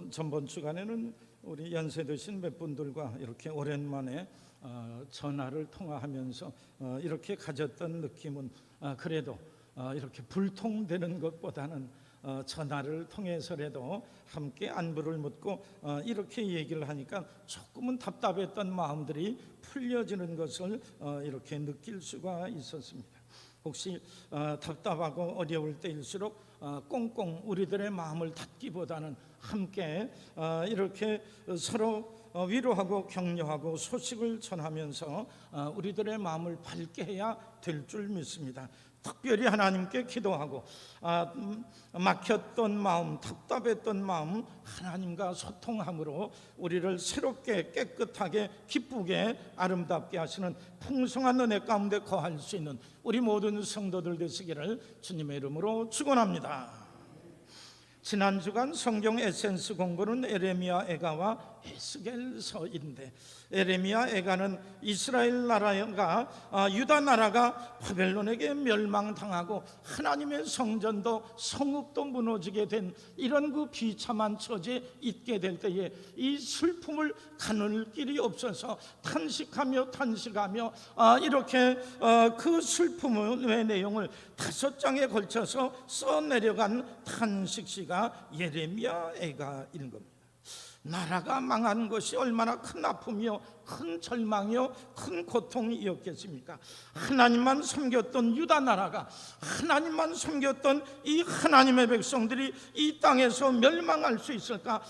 전번 주간에는 우리 연세 드신 몇 분들과 이렇게 오랜만에 전화를 통화하면서 이렇게 가졌던 느낌은 그래도 이렇게 불통되는 것보다는 전화를 통해서라도 함께 안부를 묻고 이렇게 얘기를 하니까 조금은 답답했던 마음들이 풀려지는 것을 이렇게 느낄 수가 있었습니다. 혹시 답답하고 어려울 때일수록 꽁꽁 우리들의 마음을 닫기보다는 함께 이렇게 서로 위로하고 격려하고 소식을 전하면서 우리들의 마음을 밝게 해야 될 줄 믿습니다. 특별히 하나님께 기도하고 막혔던 마음, 답답했던 마음 하나님과 소통함으로 우리를 새롭게 깨끗하게 기쁘게 아름답게 하시는 풍성한 은혜 가운데 거할 수 있는 우리 모든 성도들 되시기를 주님의 이름으로 축원합니다. 지난 주간 성경 에센스 공부는 에레미야 애가와 에스겔서인데, 에레미야 애가는 이스라엘 나라가 유다 나라가 바벨론에게 멸망당하고 하나님의 성전도 성읍도 무너지게 된 이런 그 비참한 처지에 있게 될 때에 이 슬픔을 가눌 길이 없어서 탄식하며 이렇게 그 슬픔의 내용을 5장에 걸쳐서 써내려간 탄식시가 예레미야 애가인 겁니다. 나라가 망한 것이 얼마나 큰 아픔이요, 큰 절망이요, 큰 고통이었겠습니까? 하나님만 섬겼던 유다 나라가, 하나님만 섬겼던 이 하나님의 백성들이 이 땅에서 멸망할 수 있을까?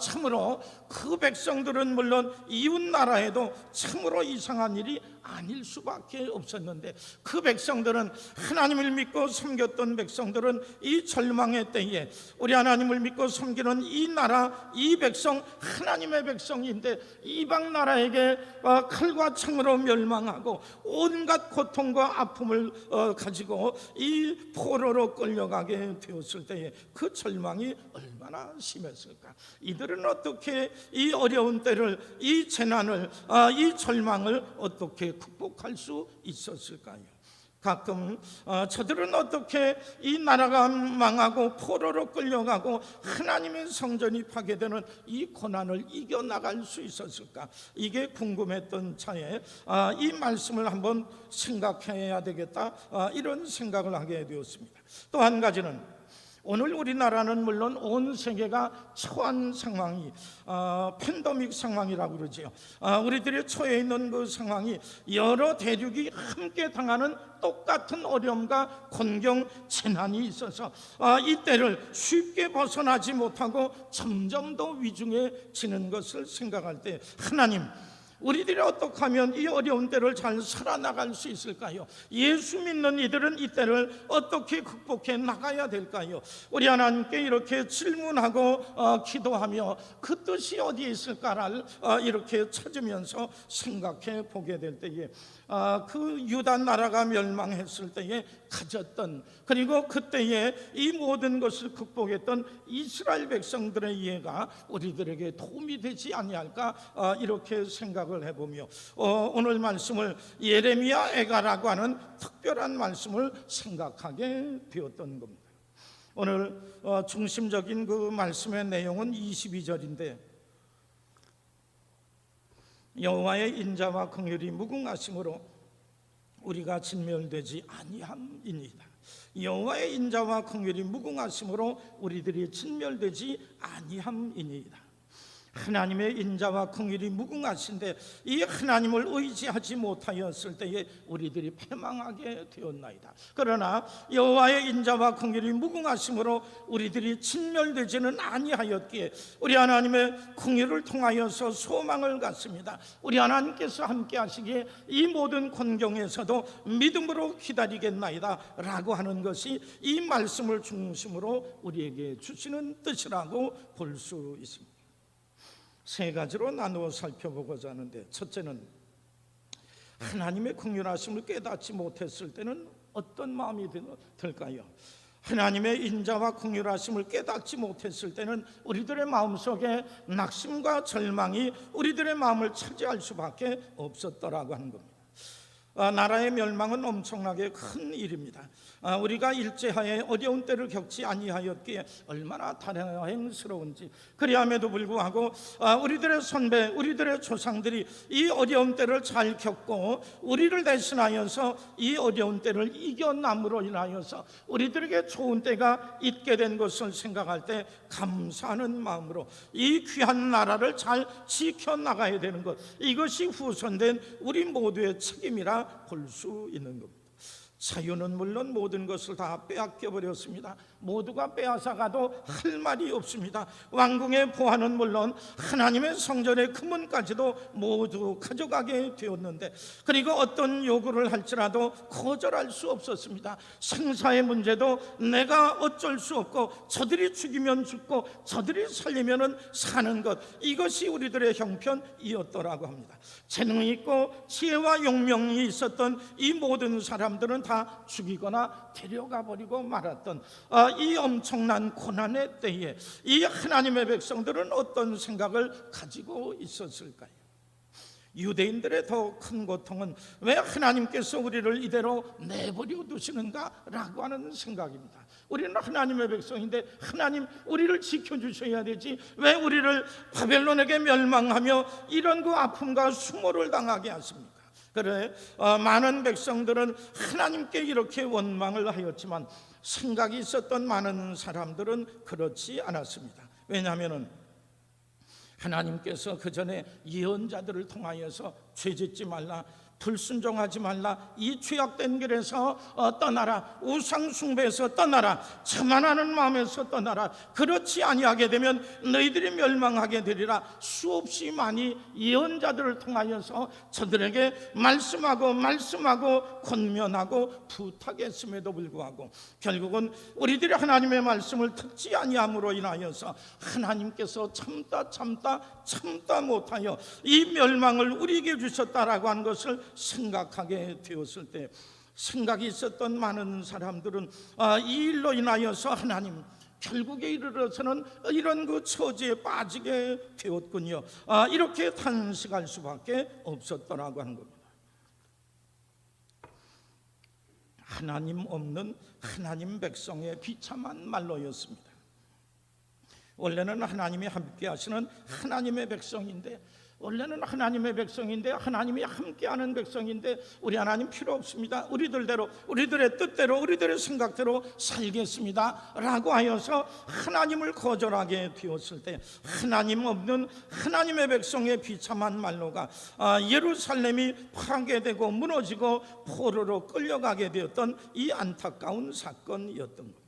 참으로 그 백성들은 물론 이웃 나라에도 참으로 이상한 일이 아닐 수밖에 없었는데, 그 백성들은, 하나님을 믿고 섬겼던 백성들은 이 절망의 때에 우리 하나님을 믿고 섬기는 이 나라, 이 백성, 하나님의 백성인데 이방 나라에게 칼과 창으로 멸망하고 온갖 고통과 아픔을 가지고 이 포로로 끌려가게 되었을 때에 그 절망이 얼마나 심했을까? 이들은 어떻게 이 어려운 때를, 이 재난을, 이 절망을 어떻게 극복할 수 있었을까요? 가끔 저들은 어떻게 이 나라가 망하고 포로로 끌려가고 하나님의 성전이 파괴되는 이 고난을 이겨나갈 수 있었을까? 이게 궁금했던 차에 이 말씀을 한번 생각해야 되겠다, 이런 생각을 하게 되었습니다. 또 한 가지는, 오늘 우리나라는 물론 온 세계가 처한 상황이 팬데믹 상황이라고 그러죠. 우리들이 처해 있는 그 상황이 여러 대륙이 함께 당하는 똑같은 어려움과 곤경 재난이 있어서 이때를 쉽게 벗어나지 못하고 점점 더 위중해지는 것을 생각할 때, 하나님, 우리들이 어떻게 하면 이 어려운 때를 잘 살아나갈 수 있을까요? 예수 믿는 이들은 이 때를 어떻게 극복해 나가야 될까요? 우리 하나님께 이렇게 질문하고 기도하며 그 뜻이 어디에 있을까를 이렇게 찾으면서 생각해 보게 될 때에 그 유다 나라가 멸망했을 때에 가졌던, 그리고 그때에 이 모든 것을 극복했던 이스라엘 백성들의 이해가 우리들에게 도움이 되지 아니할까, 이렇게 생각을 해보며 오늘 말씀을 예레미야 애가라고 하는 특별한 말씀을 생각하게 되었던 겁니다. 오늘 중심적인 그 말씀의 내용은 22절인데, 여호와의 인자와 긍휼이 무궁하심으로 우리가 진멸되지 아니함이니이다. 여호와의 인자와 긍휼이 무궁하심으로 우리들이 진멸되지 아니함이니이다. 하나님의 인자와 긍휼이 무궁하신데 이 하나님을 의지하지 못하였을 때에 우리들이 패망하게 되었나이다. 그러나 여호와의 인자와 긍휼이 무궁하심으로 우리들이 진멸되지는 아니하였기에 우리 하나님의 긍휼을 통하여서 소망을 갖습니다. 우리 하나님께서 함께 하시기에 이 모든 곤경에서도 믿음으로 기다리겠나이다 라고 하는 것이 이 말씀을 중심으로 우리에게 주시는 뜻이라고 볼 수 있습니다. 세 가지로 나누어 살펴보고자 하는데, 첫째는 하나님의 긍휼하심을 깨닫지 못했을 때는 어떤 마음이 들까요? 하나님의 인자와 긍휼하심을 깨닫지 못했을 때는 우리들의 마음속에 낙심과 절망이 우리들의 마음을 차지할 수밖에 없었더라고 하는 겁니다. 나라의 멸망은 엄청나게 큰 일입니다. 우리가 일제하에 어려운 때를 겪지 아니하였기에 얼마나 다행스러운지. 그리함에도 불구하고 우리들의 선배, 우리들의 조상들이 이 어려운 때를 잘 겪고 우리를 대신하여서 이 어려운 때를 이겨남으로 인하여서 우리들에게 좋은 때가 있게 된 것을 생각할 때 감사하는 마음으로 이 귀한 나라를 잘 지켜나가야 되는 것, 이것이 후손된 우리 모두의 책임이라 볼 수 있는 겁니다. 자유는 물론 모든 것을 다 빼앗겨 버렸습니다. 모두가 빼앗아가도 할 말이 없습니다. 왕궁의 보화는 물론 하나님의 성전의 금은까지도 모두 가져가게 되었는데, 그리고 어떤 요구를 할지라도 거절할 수 없었습니다. 생사의 문제도 내가 어쩔 수 없고, 저들이 죽이면 죽고 저들이 살리면 사는 것, 이것이 우리들의 형편이었더라고 합니다. 재능 있고 지혜와 용명이 있었던 이 모든 사람들은 다 죽이거나 데려가 버리고 말았던 이 엄청난 고난의 때에 이 하나님의 백성들은 어떤 생각을 가지고 있었을까요? 유대인들의 더 큰 고통은 왜 하나님께서 우리를 이대로 내버려 두시는가라고 하는 생각입니다. 우리는 하나님의 백성인데 하나님 우리를 지켜주셔야 되지, 왜 우리를 바벨론에게 멸망하며 이런 그 아픔과 수모를 당하게 하십니까? 그래, 많은 백성들은 하나님께 이렇게 원망을 하였지만 생각이 있었던 많은 사람들은 그렇지 않았습니다. 왜냐하면 하나님께서 그 전에 예언자들을 통하여서 죄짓지 말라, 불순종하지 말라, 이 죄악된 길에서 떠나라, 우상 숭배에서 떠나라, 자만하는 마음에서 떠나라, 그렇지 아니하게 되면 너희들이 멸망하게 되리라, 수없이 많이 예언자들을 통하여서 저들에게 말씀하고 권면하고 부탁했음에도 불구하고 결국은 우리들이 하나님의 말씀을 듣지 아니함으로 인하여서 하나님께서 참다 못하여 이 멸망을 우리에게 주셨다라고 하는 것을 생각하게 되었을 때, 생각이 있었던 많은 사람들은 이 일로 인하여서 하나님 결국에 이르러서는 이런 그 처지에 빠지게 되었군요, 이렇게 탄식할 수밖에 없었더라고 하는 겁니다. 하나님 없는 하나님 백성의 비참한 말로였습니다. 원래는 하나님이 함께 하시는 하나님의 백성인데, 하나님이 함께하는 백성인데 우리 하나님 필요 없습니다, 우리들대로 우리들의 뜻대로 우리들의 생각대로 살겠습니다 라고 하여서 하나님을 거절하게 되었을 때, 하나님 없는 하나님의 백성의 비참한 말로가 예루살렘이 파괴되고 무너지고 포로로 끌려가게 되었던 이 안타까운 사건이었던 겁니다.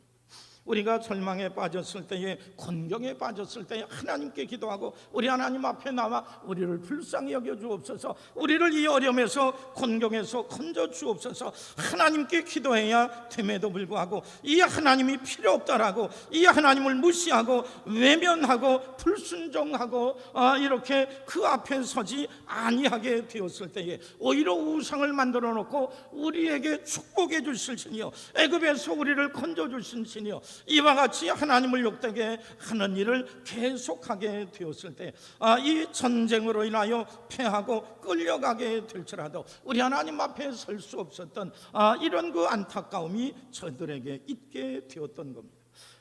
우리가 절망에 빠졌을 때에, 곤경에 빠졌을 때에 하나님께 기도하고 우리 하나님 앞에 나와 우리를 불쌍히 여겨 주옵소서, 우리를 이 어려움에서 곤경에서 건져 주옵소서 하나님께 기도해야 됨에도 불구하고 이 하나님이 필요 없다라고, 이 하나님을 무시하고 외면하고 불순종하고 이렇게 그 앞에 서지 아니하게 되었을 때에 오히려 우상을 만들어 놓고 우리에게 축복해 주실 신이요, 애굽에서 우리를 건져 주신 신이요, 이와 같이 하나님을 욕되게 하는 일을 계속하게 되었을 때, 이 전쟁으로 인하여 패하고 끌려가게 될지라도 우리 하나님 앞에 설 수 없었던 이런 그 안타까움이 저들에게 있게 되었던 겁니다.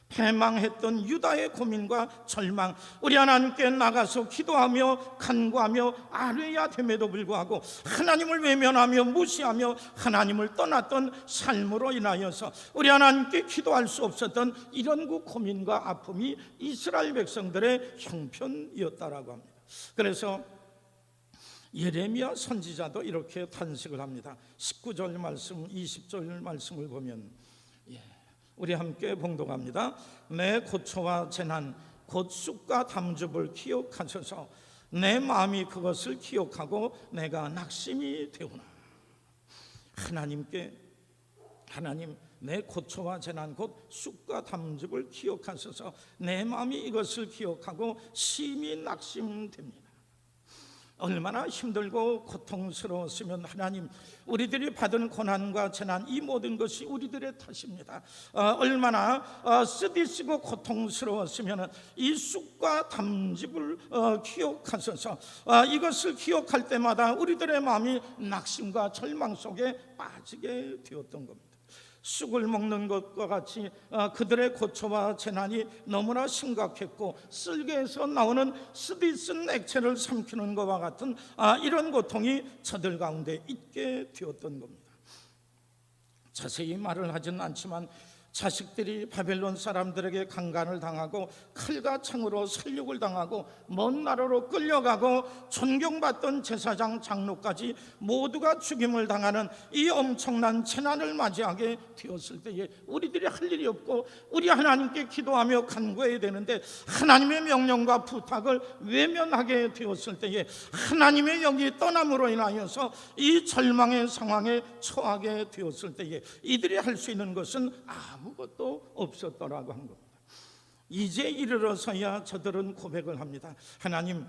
패망했던 유다의 고민과 절망, 우리 하나님께 나가서 기도하며 간구하며 아뢰야 됨에도 불구하고 하나님을 외면하며 무시하며 하나님을 떠났던 삶으로 인하여서 우리 하나님께 기도할 수 없었던 이런 그 고민과 아픔이 이스라엘 백성들의 형편이었다라고 합니다. 그래서 예레미야 선지자도 이렇게 탄식을 합니다. 19절 말씀, 20절 말씀을 보면 우리 함께 봉독합니다. 내 고초와 재난 곧 쑥과 담즙을 기억하셔서 내 마음이 그것을 기억하고 내가 낙심이 되오나. 하나님 내 고초와 재난 곧 쑥과 담즙을 기억하셔서 내 마음이 이것을 기억하고 심히 낙심됩니다. 얼마나 힘들고 고통스러웠으면 하나님, 우리들이 받은 고난과 재난, 이 모든 것이 우리들의 탓입니다. 얼마나 쓰디쓰고 고통스러웠으면 이 쑥과 담즙을 기억하셔서 이것을 기억할 때마다 우리들의 마음이 낙심과 절망 속에 빠지게 되었던 겁니다. 쑥을 먹는 것과 같이 그들의 고초와 재난이 너무나 심각했고, 쓸개에서 나오는 쓰디쓴 액체를 삼키는 것과 같은 이런 고통이 저들 가운데 있게 되었던 겁니다. 자세히 말을 하진 않지만 자식들이 바벨론 사람들에게 강간을 당하고 칼과 창으로 살육을 당하고 먼 나라로 끌려가고 존경받던 제사장 장로까지 모두가 죽임을 당하는 이 엄청난 재난을 맞이하게 되었을 때에 우리들이 할 일이 없고 우리 하나님께 기도하며 간구해야 되는데, 하나님의 명령과 부탁을 외면하게 되었을 때에 하나님의 영이 떠남으로 인하여서 이 절망의 상황에 처하게 되었을 때에 이들이 할 수 있는 것은 아무것도 없었더라고 한 겁니다. 이제 이르러서야 저들은 고백을 합니다. 하나님,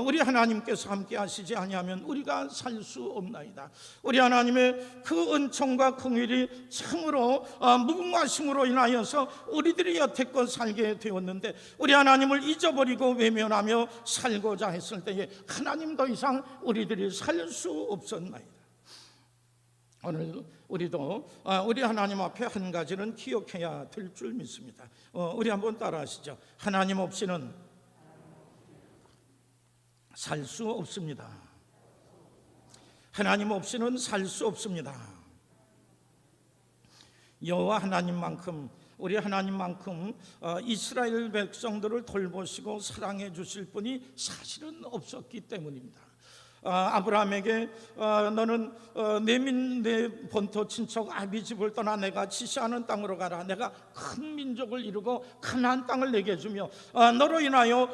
우리 하나님께서 함께 하시지 아니하면 우리가 살 수 없나이다. 우리 하나님의 그 은총과 긍휼이 참으로 무궁하심으로 인하여서 우리들이 여태껏 살게 되었는데, 우리 하나님을 잊어버리고 외면하며 살고자 했을 때에 하나님, 더 이상 우리들이 살 수 없었나이다. 오늘 우리도 우리 하나님 앞에 한 가지는 기억해야 될 줄 믿습니다. 우리 한번 따라하시죠. 하나님 없이는 살 수 없습니다. 하나님 없이는 살 수 없습니다. 여호와 하나님만큼, 우리 하나님만큼 이스라엘 백성들을 돌보시고 사랑해 주실 분이 사실은 없었기 때문입니다. 아브라함에게 너는 내 본토 친척 아비 집을 떠나 내가 지시하는 땅으로 가라. 내가 큰 민족을 이루고 가나안 땅을 내게 주며 너로 인하여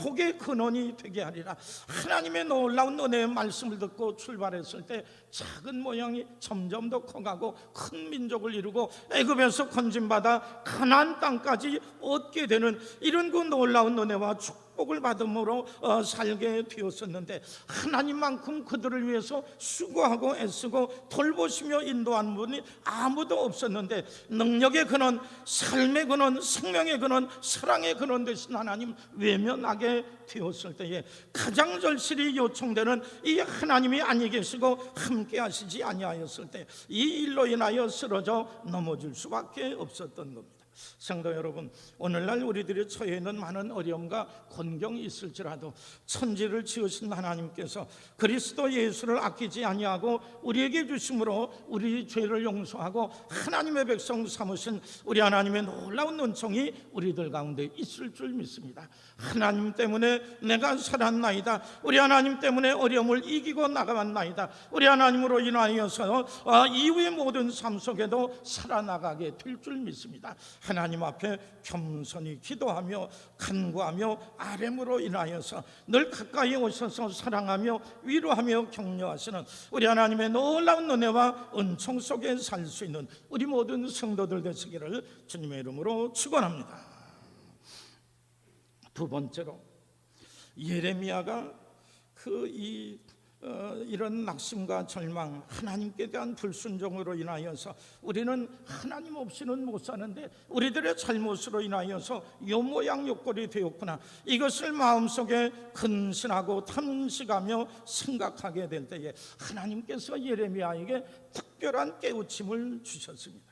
복의 근원이 되게 하리라. 하나님의 놀라운 은혜의 말씀을 듣고 출발했을 때 작은 모양이 점점 더 커가고 큰 민족을 이루고 애굽에서 건진받아 가나안 땅까지 얻게 되는 이런 그 놀라운 은혜와 축복을 받음으로 살게 되었었는데, 하나님만큼 그들을 위해서 수고하고 애쓰고 돌보시며 인도한 분이 아무도 없었는데, 능력의 근원, 삶의 근원, 생명의 근원, 사랑의 근원 되신 하나님 외면하게 되었을 때에 가장 절실히 요청되는 이 하나님이 아니 계시고 함께 하시지 아니하였을 때 이 일로 인하여 쓰러져 넘어질 수밖에 없었던 겁니다. 성도 여러분, 오늘날 우리들이 처해 있는 많은 어려움과 곤경이 있을지라도 천지를 지으신 하나님께서 그리스도 예수를 아끼지 아니하고 우리에게 주심으로 우리 죄를 용서하고 하나님의 백성 삼으신 우리 하나님의 놀라운 은총이 우리들 가운데 있을 줄 믿습니다. 하나님 때문에 내가 살았나이다. 우리 하나님 때문에 어려움을 이기고 나가왔나이다. 우리 하나님으로 인하여서 이후의 모든 삶 속에도 살아나가게 될 줄 믿습니다. 하나님 앞에 겸손히 기도하며 간구하며 아뢰므로 인하여서 늘 가까이 오셔서 사랑하며 위로하며 격려하시는 우리 하나님의 놀라운 은혜와 은총 속에 살 수 있는 우리 모든 성도들 되시기를 주님의 이름으로 축원합니다. 두 번째로, 예레미야가 이런 낙심과 절망, 하나님께 대한 불순종으로 인하여서 우리는 하나님 없이는 못 사는데 우리들의 잘못으로 인하여서 요 모양 요 꼴이 되었구나, 이것을 마음속에 근신하고 탐식하며 생각하게 될 때에 하나님께서 예레미야에게 특별한 깨우침을 주셨습니다.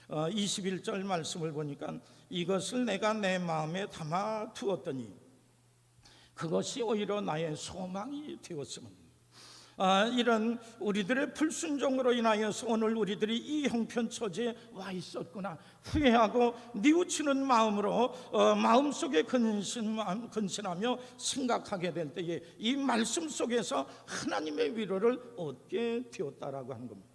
21절 말씀을 보니까 이것을 내가 내 마음에 담아 두었더니 그것이 오히려 나의 소망이 되었으면, 이런 우리들의 불순종으로 인하여서 오늘 우리들이 이 형편처지에 와 있었구나 후회하고 뉘우치는 마음으로 마음속에 근신하며 생각하게 될 때에 이 말씀 속에서 하나님의 위로를 얻게 되었다라고 한 겁니다.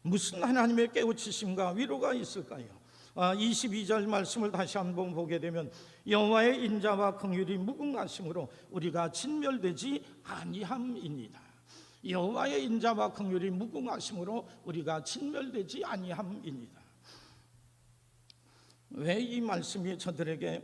무슨 하나님의 깨우치심과 위로가 있을까요? 22절 말씀을 다시 한번 보게 되면 여호와의 인자와 긍휼이 무궁하심으로 우리가 진멸되지 아니함이니이다. 여호와의 인자와 긍휼이 무궁하심으로 우리가 진멸되지 아니함이니이다. 왜 이 말씀이 저들에게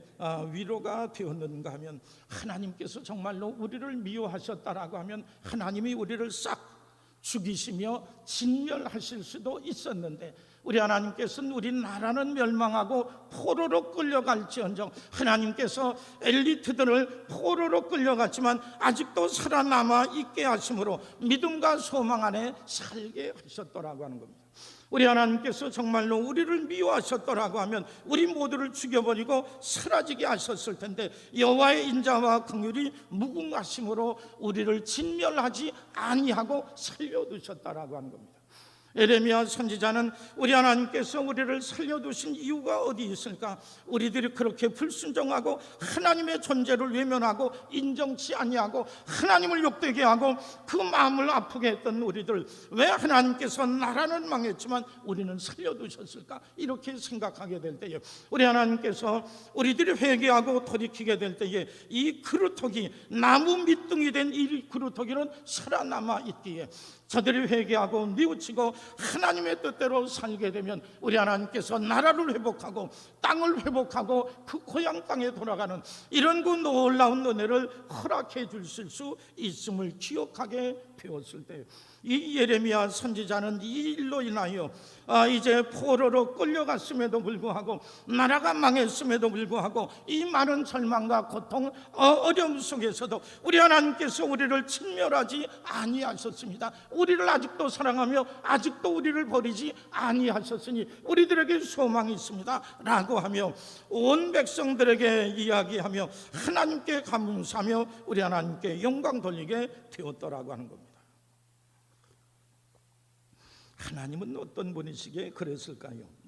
위로가 되었는가 하면, 하나님께서 정말로 우리를 미워하셨다라고 하면 하나님이 우리를 싹 죽이시며 진멸하실 수도 있었는데, 우리 하나님께서는 우리 나라는 멸망하고 포로로 끌려갈지언정, 하나님께서 엘리트들을 포로로 끌려갔지만 아직도 살아남아 있게 하심으로 믿음과 소망 안에 살게 하셨더라고 하는 겁니다. 우리 하나님께서 정말로 우리를 미워하셨더라고 하면 우리 모두를 죽여버리고 사라지게 하셨을 텐데, 여호와의 인자와 긍휼이 무궁하심으로 우리를 진멸하지 아니하고 살려두셨다라고 하는 겁니다. 에레미야 선지자는 우리 하나님께서 우리를 살려두신 이유가 어디 있을까? 우리들이 그렇게 불순종하고 하나님의 존재를 외면하고 인정치 아니하고 하나님을 욕되게 하고 그 마음을 아프게 했던 우리들, 왜 하나님께서 나라는 망했지만 우리는 살려두셨을까? 이렇게 생각하게 될 때에, 우리 하나님께서 우리들이 회개하고 돌이키게 될 때에 이 그루터기, 나무 밑둥이 된 이 그루터기는 살아남아 있기에, 저들이 회개하고 뉘우치고 하나님의 뜻대로 살게 되면 우리 하나님께서 나라를 회복하고 땅을 회복하고 그 고향 땅에 돌아가는 이런 그 놀라운 은혜를 허락해 주실 수 있음을 기억하게 되었을 때, 이 예레미야 선지자는 이 일로 인하여 이제 포로로 끌려갔음에도 불구하고, 나라가 망했음에도 불구하고, 이 많은 절망과 고통, 어려움 속에서도 우리 하나님께서 우리를 진멸하지 아니하셨습니다. 우리를 아직도 사랑하며 아직도 우리를 버리지 아니하셨으니 우리들에게 소망이 있습니다 라고 하며 온 백성들에게 이야기하며 하나님께 감사하며 우리 하나님께 영광 돌리게 되었더라고 하는 겁니다. 하나님은 어떤 분이시기에 그랬을까요?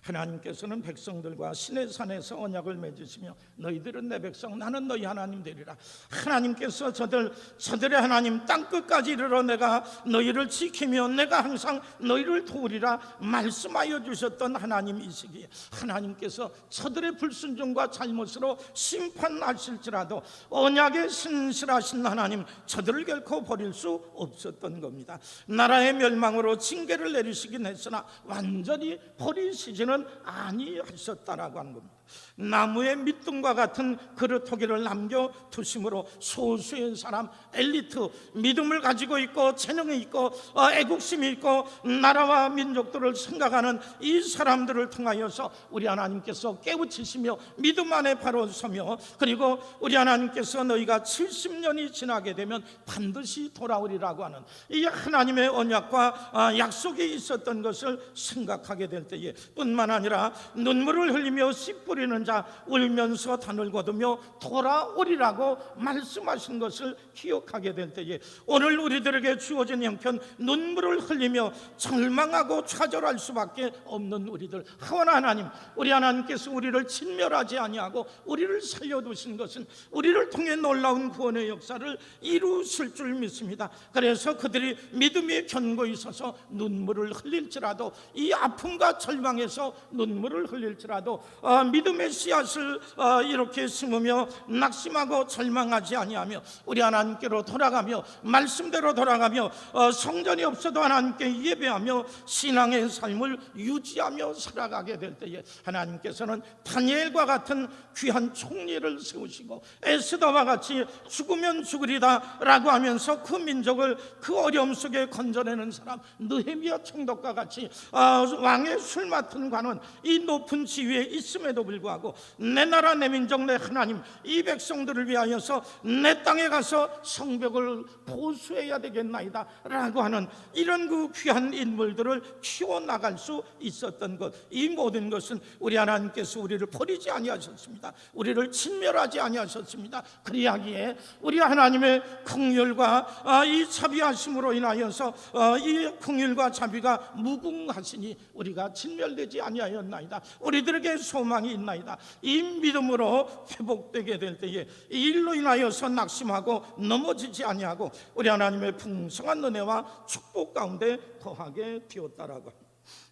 하나님께서는 백성들과 시내산에서 언약을 맺으시며 너희들은 내 백성, 나는 너희 하나님 되리라. 하나님께서 저들의 하나님 땅끝까지 이르러 내가 너희를 지키며 내가 항상 너희를 도우리라 말씀하여 주셨던 하나님이시기에, 하나님께서 저들의 불순종과 잘못으로 심판하실지라도 언약에 신실하신 하나님, 저들을 결코 버릴 수 없었던 겁니다. 나라의 멸망으로 징계를 내리시긴 했으나 완전히 버리시지는 아니하셨다라고 하는 겁니다. 나무의 밑둥과 같은 그루터기를 남겨두심으로 소수의 사람, 엘리트, 믿음을 가지고 있고 재능이 있고 애국심이 있고 나라와 민족들을 생각하는 이 사람들을 통하여서 우리 하나님께서 깨우치시며 믿음 안에 바로 서며, 그리고 우리 하나님께서 너희가 70년이 지나게 되면 반드시 돌아오리라고 하는 이 하나님의 언약과 약속이 있었던 것을 생각하게 될 때에, 뿐만 아니라 눈물을 흘리며 씨 뿌리는 자 울면서 단을 거두며 돌아오리라고 말씀하신 것을 기억하게 될 때에, 오늘 우리들에게 주어진 형편, 눈물을 흘리며 절망하고 좌절할 수밖에 없는 우리들, 하나님, 우리 하나님께서 우리를 진멸하지 아니하고 우리를 살려두신 것은 우리를 통해 놀라운 구원의 역사를 이루실 줄 믿습니다. 그래서 그들이 믿음이 견고히 서서 눈물을 흘릴지라도, 이 아픔과 절망에서 눈물을 흘릴지라도 믿음의 씨앗을 이렇게 심으며 낙심하고 절망하지 아니하며 우리 하나님께로 돌아가며 말씀대로 돌아가며 성전이 없어도 하나님께 예배하며 신앙의 삶을 유지하며 살아가게 될 때에, 하나님께서는 다니엘과 같은 귀한 총리를 세우시고 에스더와 같이 죽으면 죽으리다 라고 하면서 그 민족을 그 어려움 속에 건져내는 사람, 느헤미야 총독과 같이 왕의 술 맡은 관원, 이 높은 지위에 있음에도 불구하고 내 나라 내 민족 내 하나님, 이 백성들을 위하여서 내 땅에 가서 성벽을 보수해야 되겠나이다 라고 하는 이런 그 귀한 인물들을 키워나갈 수 있었던 것, 이 모든 것은 우리 하나님께서 우리를 버리지 아니하셨습니다. 우리를 진멸하지 아니하셨습니다. 그리하기에 우리 하나님의 긍휼과 이 자비하심으로 인하여서 이 긍휼과 자비가 무궁하시니 우리가 진멸되지 아니하였나이다. 우리들에게 소망이 있나이다. 이 믿음으로 회복되게 될 때에 이 일로 인하여서 낙심하고 넘어지지 아니하고 우리 하나님의 풍성한 은혜와 축복 가운데 거하게 되었다라고.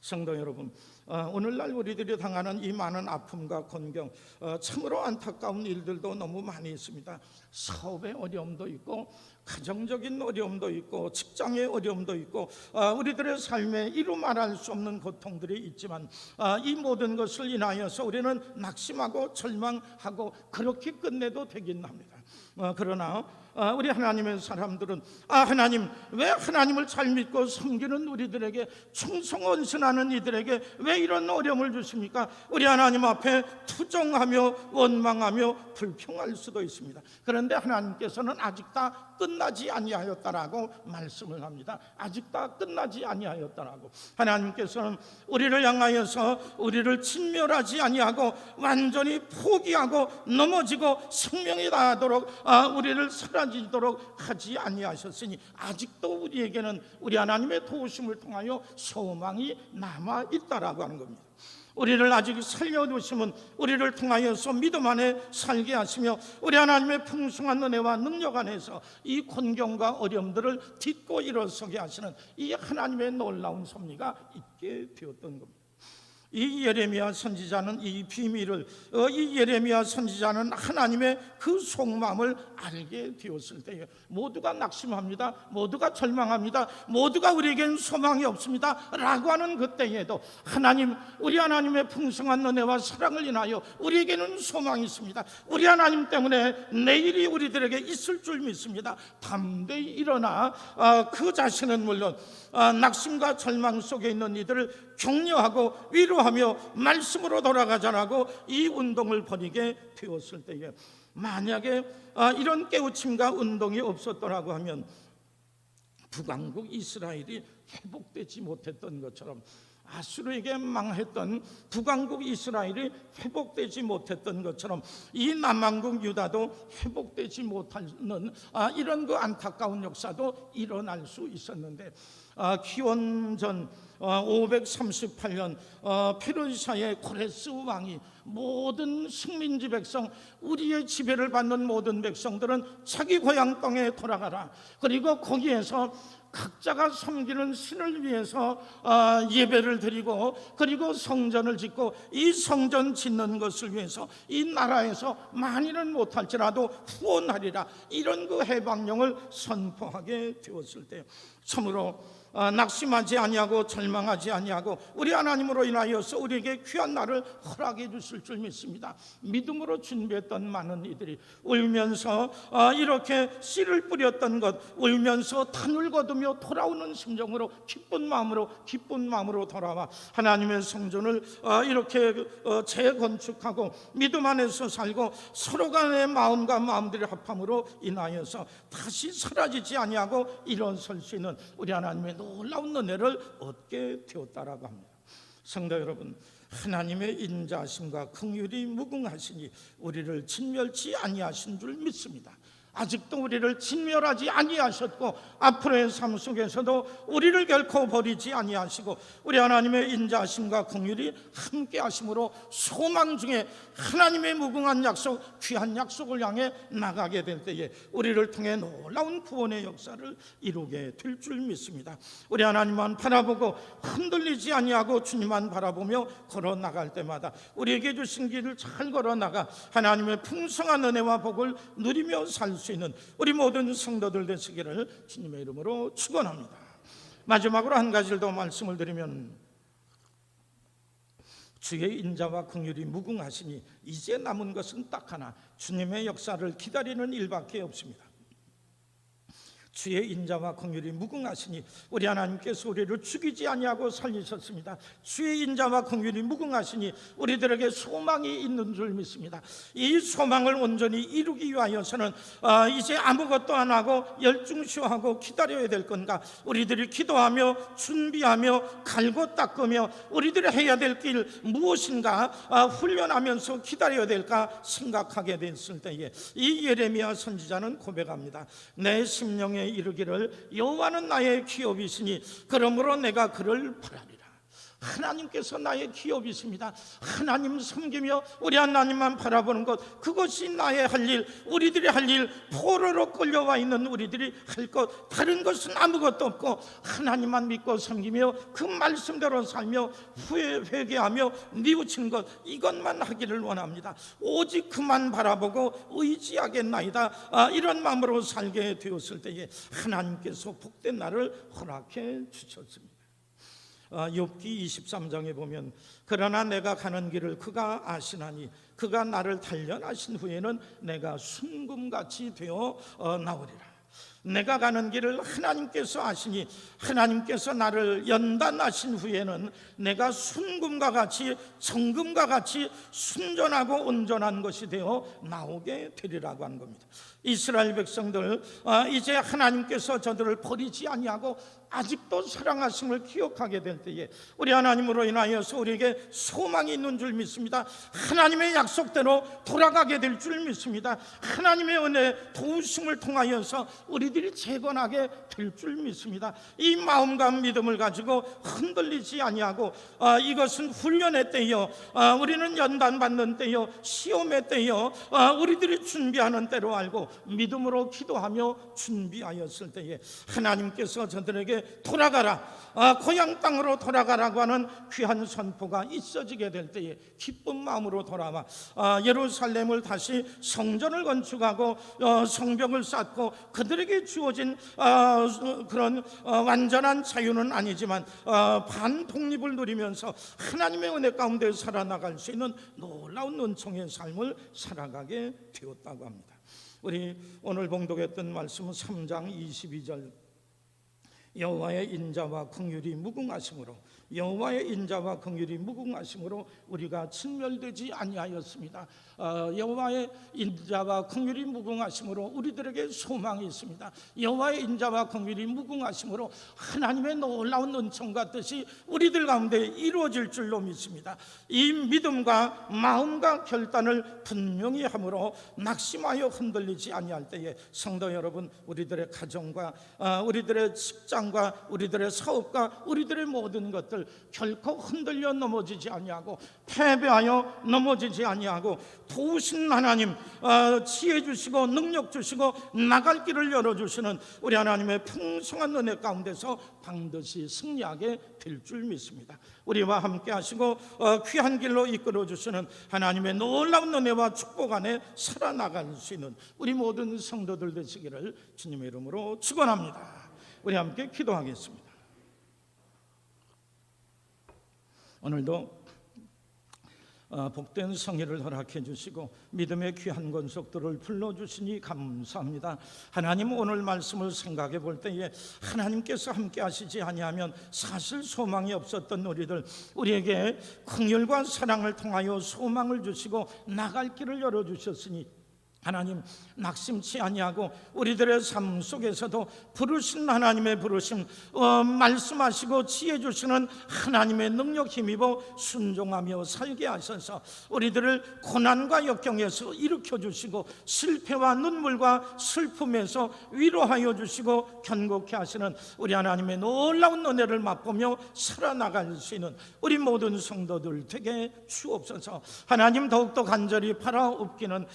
성도 여러분, 오늘날 우리들이 당하는 이 많은 아픔과 곤경, 참으로 안타까운 일들도 너무 많이 있습니다. 사업의 어려움도 있고, 가정적인 어려움도 있고, 직장의 어려움도 있고, 우리들의 삶에 이루 말할 수 없는 고통들이 있지만, 이 모든 것을 인하여서 우리는 낙심하고 절망하고 그렇게 끝내도 되긴 합니다. 그러나 우리 하나님의 사람들은 하나님, 왜 하나님을 잘 믿고 섬기는 우리들에게, 충성언신하는 이들에게 왜 이런 어려움을 주십니까? 우리 하나님 앞에 투정하며 원망하며 불평할 수도 있습니다. 그런데 하나님께서는 아직 다 끝나지 아니하였다라고 말씀을 합니다. 아직 다 끝나지 아니하였다라고. 하나님께서는 우리를 향하여서 우리를 진멸하지 아니하고 완전히 포기하고 넘어지고 생명이 다하도록 우리를 사라지도록 하지 아니하셨으니 아직도 우리에게는 우리 하나님의 도우심을 통하여 소망이 남아 있다라고 하는 겁니다. 우리를 아직 살려두심은 우리를 통하여서 믿음 안에 살게 하시며 우리 하나님의 풍성한 은혜와 능력 안에서 이 곤경과 어려움들을 딛고 일어서게 하시는 이 하나님의 놀라운 섭리가 있게 되었던 겁니다. 이 예레미야 선지자는 이 비밀을, 이 예레미야 선지자는 하나님의 그 속마음을 알게 되었을 때에 모두가 낙심합니다. 모두가 절망합니다. 모두가 우리에겐 소망이 없습니다 라고 하는 그때에도 하나님, 우리 하나님의 풍성한 은혜와 사랑을 인하여 우리에게는 소망이 있습니다. 우리 하나님 때문에 내일이 우리들에게 있을 줄 믿습니다. 담대히 일어나 그 자신은 물론 낙심과 절망 속에 있는 이들을 격려하고 위로하며 말씀으로 돌아가자라고 이 운동을 벌이게 되었을 때에 만약에 이런 깨우침과 운동이 없었더라고 하면 북왕국 이스라엘이 회복되지 못했던 것처럼, 아수르에게 망했던 북왕국 이스라엘이 회복되지 못했던 것처럼 이 남왕국 유다도 회복되지 못하는 이런 그 안타까운 역사도 일어날 수 있었는데, 기원전 538년 페르시아의 고레스 왕이 모든 식민지 백성, 우리의 지배를 받는 모든 백성들은 자기 고향 땅에 돌아가라, 그리고 거기에서 각자가 섬기는 신을 위해서 예배를 드리고 그리고 성전을 짓고 이 성전 짓는 것을 위해서 이 나라에서 많이는 못할지라도 후원하리라, 이런 그 해방령을 선포하게 되었을 때 참으로 낙심하지 아니하고 절망하지 아니하고 우리 하나님으로 인하여서 우리에게 귀한 날을 허락해 주실 줄 믿습니다. 믿음으로 준비했던 많은 이들이 울면서 이렇게 씨를 뿌렸던 것, 울면서 단을 거두며 돌아오는 심정으로 기쁜 마음으로 돌아와 하나님의 성전을 이렇게 재건축하고 믿음 안에서 살고 서로 간의 마음과 마음들의 합함으로 인하여서 다시 사라지지 아니하고 일어설 수 있는 우리 하나님의 놀라운 은혜를 얻게 되었다라고 합니다. 성도 여러분, 하나님의 인자하심과 긍휼이 무궁하시니 우리를 진멸치 아니하신 줄 믿습니다. 아직도 우리를 진멸하지 아니하셨고 앞으로의 삶 속에서도 우리를 결코 버리지 아니하시고 우리 하나님의 인자하심과 긍휼이 함께 하심으로 소망 중에 하나님의 무궁한 약속, 귀한 약속을 향해 나가게 될 때에 우리를 통해 놀라운 구원의 역사를 이루게 될 줄 믿습니다. 우리 하나님만 바라보고 흔들리지 아니하고 주님만 바라보며 걸어 나갈 때마다 우리에게 주신 길을 잘 걸어 나가 하나님의 풍성한 은혜와 복을 누리며 살 수 있는 우리 모든 성도들 되시기를 주님의 이름으로 축원합니다. 마지막으로 한 가지를 더 말씀을 드리면, 주의 인자와 긍휼이 무궁하시니 이제 남은 것은 딱 하나, 주님의 역사를 기다리는 일밖에 없습니다. 주의 인자와 긍휼이 무궁하시니 우리 하나님께서 우리를 죽이지 아니하고 살리셨습니다. 주의 인자와 긍휼이 무궁하시니 우리들에게 소망이 있는 줄 믿습니다. 이 소망을 온전히 이루기 위하여서는 이제 아무것도 안 하고 열중시하고 기다려야 될 건가, 우리들이 기도하며 준비하며 갈고 닦으며 우리들이 해야 될 길 무엇인가 훈련하면서 기다려야 될까 생각하게 됐을 때에 이 예레미야 선지자는 고백합니다. 내 심령에 이르기를 여호와는 나의 기업이시니 그러므로 내가 그를 바라리라. 하나님께서 나의 기업이십니다. 하나님 섬기며 우리 하나님만 바라보는 것, 그것이 나의 할 일, 우리들이 할 일, 포로로 끌려와 있는 우리들이 할 것, 다른 것은 아무것도 없고 하나님만 믿고 섬기며 그 말씀대로 살며 후에 회개하며 뉘우치는 것, 이것만 하기를 원합니다. 오직 그만 바라보고 의지하겠나이다. 이런 마음으로 살게 되었을 때에 하나님께서 복된 날을 허락해 주셨습니다. 욥기 23장에 보면 그러나 내가 가는 길을 그가 아시나니 그가 나를 단련하신 후에는 내가 순금같이 되어 나오리라. 내가 가는 길을 하나님께서 아시니 하나님께서 나를 연단하신 후에는 내가 순금과 같이 정금과 같이 순전하고 온전한 것이 되어 나오게 되리라고 한 겁니다. 이스라엘 백성들, 이제 하나님께서 저들을 버리지 아니하고 아직도 사랑하심을 기억하게 될 때에 우리 하나님으로 인하여서 우리에게 소망이 있는 줄 믿습니다. 하나님의 약속대로 돌아가게 될 줄 믿습니다. 하나님의 은혜 도우심을 통하여서 우리들이 재건하게 될 줄 믿습니다. 이 마음과 믿음을 가지고 흔들리지 아니하고 이것은 훈련의 때요, 우리는 연단받는 때요, 시험의 때요, 우리들이 준비하는 때로 알고 믿음으로 기도하며 준비하였을 때에 하나님께서 저들에게 돌아가라, 고향 땅으로 돌아가라고 하는 귀한 선포가 있어지게 될 때에 기쁜 마음으로 돌아와 예루살렘을 다시 성전을 건축하고 성벽을 쌓고 그들에게 주어진 그런 완전한 자유는 아니지만 반독립을 누리면서 하나님의 은혜 가운데 살아나갈 수 있는 놀라운 은총의 삶을 살아가게 되었다고 합니다. 우리 오늘 봉독했던 말씀은 3장 22절, 여호와의 인자와 긍휼이 무궁하심으로, 여호와의 인자와 긍휼이 무궁하심으로 우리가 진멸되지 아니하였습니다. 여호와의 인자와 긍휼이 무궁하심으로 우리들에게 소망이 있습니다. 여호와의 인자와 긍휼이 무궁하심으로 하나님의 놀라운 은총과 뜻이 우리들 가운데 이루어질 줄로 믿습니다. 이 믿음과 마음과 결단을 분명히 함으로 낙심하여 흔들리지 아니할 때에 성도 여러분, 우리들의 가정과 우리들의 직장과 우리들의 사업과 우리들의 모든 것들 결코 흔들려 넘어지지 아니하고 패배하여 넘어지지 아니하고 도우신 하나님, 지혜 주시고 능력 주시고 나갈 길을 열어주시는 우리 하나님의 풍성한 은혜 가운데서 반드시 승리하게 될 줄 믿습니다. 우리와 함께 하시고 귀한 길로 이끌어 주시는 하나님의 놀라운 은혜와 축복 안에 살아나갈 수 있는 우리 모든 성도들 되시기를 주님의 이름으로 축원합니다. 우리 함께 기도하겠습니다. 오늘도 복된 성회를 허락해 주시고 믿음의 귀한 권속들을 불러주시니 감사합니다. 하나님, 오늘 말씀을 생각해 볼 때에 하나님께서 함께 하시지 아니하면 사실 소망이 없었던 우리에게 긍휼과 사랑을 통하여 소망을 주시고 나갈 길을 열어주셨으니 하나님, 낙심치 아니하고 우리들의 삶 속에서도 부르신 하나님의 부르심, 말씀하시고 지혜 주시는 하나님의 능력 힘입어 순종하며 살게 하셔서 우리들을 고난과 역경에서 일으켜 주시고 실패와 눈물과 슬픔에서 위로하여 주시고 견고케 하시는 우리 하나님의 놀라운 은혜를 맛보며 살아나갈 수 있는 우리 모든 성도들 되게 주옵소서. 하나님, 더욱더 간절히 바라옵기는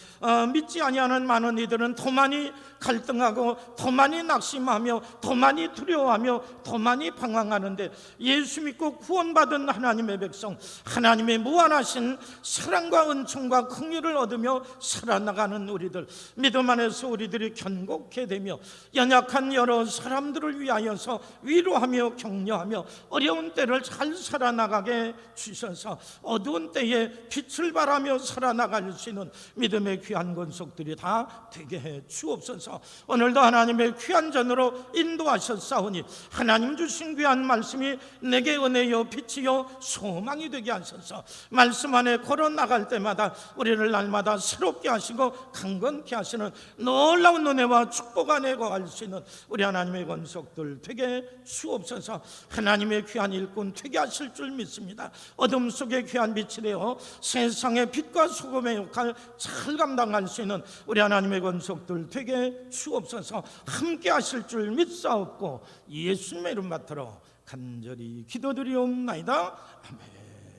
믿지 아니하는 많은 이들은 더 많이 갈등하고 더 많이 낙심하며 더 많이 두려워하며 더 많이 방황하는데, 예수 믿고 구원받은 하나님의 백성, 하나님의 무한하신 사랑과 은총과 긍휼을 얻으며 살아나가는 우리들, 믿음 안에서 우리들이 견고케 되며 연약한 여러 사람들을 위하여서 위로하며 격려하며 어려운 때를 잘 살아나가게 주셔서 어두운 때에 빛을 발하며 살아나갈 수 있는 믿음의 귀한 권속 들이 다 되게 해 주옵소서. 오늘도 하나님의 귀한 전으로 인도하셨사오니 하나님 주신 귀한 말씀이 내게 은혜요 빛이요 소망이 되게 하셔서 말씀 안에 걸어 나갈 때마다 우리를 날마다 새롭게 하시고 강건케 하시는 놀라운 은혜와 축복 안에 거할 수 있는 우리 하나님의 권속들 되게 주옵소서. 하나님의 귀한 일꾼 되게 하실 줄 믿습니다. 어둠 속에 귀한 빛이 되어 세상의 빛과 소금의 역할 잘 감당할 수 있는 우리 하나님의 권속들 되게 주옵소서. 함께 하실 줄 믿사옵고 예수님의 이름 받들어 간절히 기도드리옵나이다. 아멘.